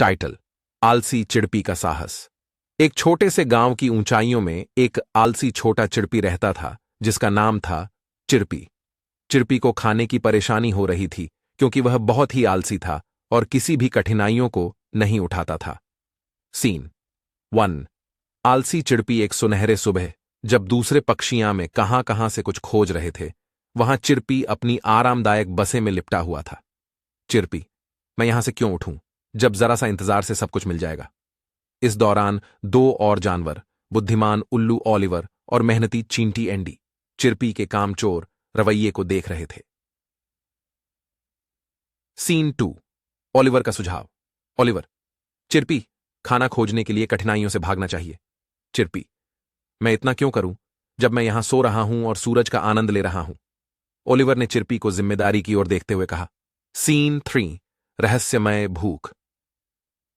Title: आलसी चिड़पी का साहस। एक छोटे से गांव की ऊंचाइयों में एक आलसी छोटा चिड़पी रहता था जिसका नाम था चिरपी। चिरपी को खाने की परेशानी हो रही थी क्योंकि वह बहुत ही आलसी था और किसी भी कठिनाइयों को नहीं उठाता था। सीन 1। आलसी चिड़पी एक सुनहरे सुबह, जब दूसरे पक्षियां में कहां से कुछ खोज रहे थे, वहां चिरपी अपनी आरामदायक बसे में लिपटा हुआ था। चिरपी: मैं यहां से क्यों उठूं, जब जरा सा इंतजार से सब कुछ मिल जाएगा। इस दौरान दो और जानवर, बुद्धिमान उल्लू ओलिवर और मेहनती चींटी एंडी, चिरपी के कामचोर रवैये को देख रहे थे। सीन 2। ओलिवर का सुझाव। ओलिवर: चिरपी, खाना खोजने के लिए कठिनाइयों से भागना चाहिए। चिरपी: मैं इतना क्यों करूं, जब मैं यहां सो रहा हूं और सूरज का आनंद ले रहा हूं। ओलिवर ने चिरपी को जिम्मेदारी की ओर देखते हुए कहा। सीन 3। रहस्यमय भूख।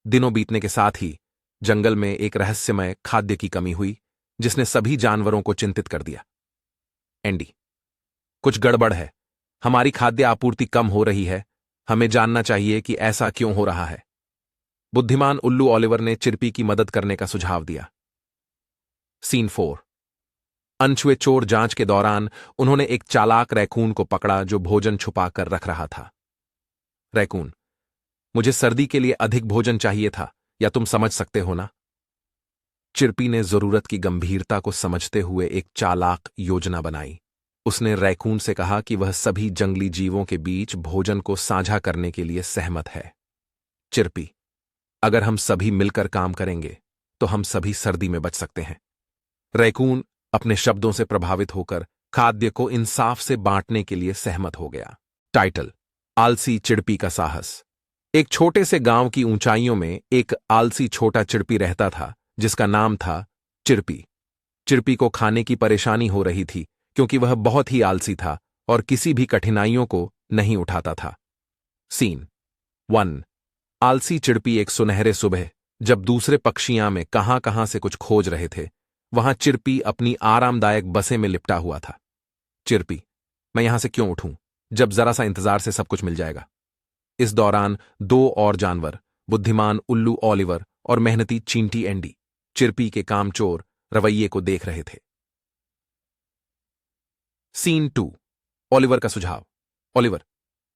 दिनों बीतने के साथ ही जंगल में एक रहस्यमय खाद्य की कमी हुई जिसने सभी जानवरों को चिंतित कर दिया। एंडी: कुछ गड़बड़ है, हमारी खाद्य आपूर्ति कम हो रही है, हमें जानना चाहिए कि ऐसा क्यों हो रहा है। बुद्धिमान उल्लू ओलिवर ने चिरपी की मदद करने का सुझाव दिया। सीन 4। अनछुए चोर जांच के दौरान उन्होंने एक चालाक रैकून को पकड़ा जो भोजन छुपा कर रख रहा था। रैकून: मुझे सर्दी के लिए अधिक भोजन चाहिए था, या तुम समझ सकते हो ना। चिरपी ने जरूरत की गंभीरता को समझते हुए एक चालाक योजना बनाई। उसने रैकून से कहा कि वह सभी जंगली जीवों के बीच भोजन को साझा करने के लिए सहमत है। चिरपी: अगर हम सभी मिलकर काम करेंगे तो हम सभी सर्दी में बच सकते हैं। रैकून अपने शब्दों से प्रभावित होकर खाद्य को इंसाफ से बांटने के लिए सहमत हो गया। टाइटल: आलसी चिड़पी का साहस। एक छोटे से गांव की ऊंचाइयों में एक आलसी छोटा चिड़पी रहता था जिसका नाम था चिरपी। चिरपी को खाने की परेशानी हो रही थी क्योंकि वह बहुत ही आलसी था और किसी भी कठिनाइयों को नहीं उठाता था। सीन 1। आलसी चिड़पी एक सुनहरे सुबह, जब दूसरे पक्षियां में कहां से कुछ खोज रहे थे, वहां चिरपी अपनी आरामदायक बसे में लिपटा हुआ था। चिरपी: मैं यहां से क्यों उठूं, जब जरा सा इंतजार से सब कुछ मिल जाएगा। इस दौरान दो और जानवर, बुद्धिमान उल्लू ओलिवर और मेहनती चींटी एंडी, चिरपी के कामचोर रवैये को देख रहे थे। सीन 2। ओलिवर का सुझाव। ओलिवर: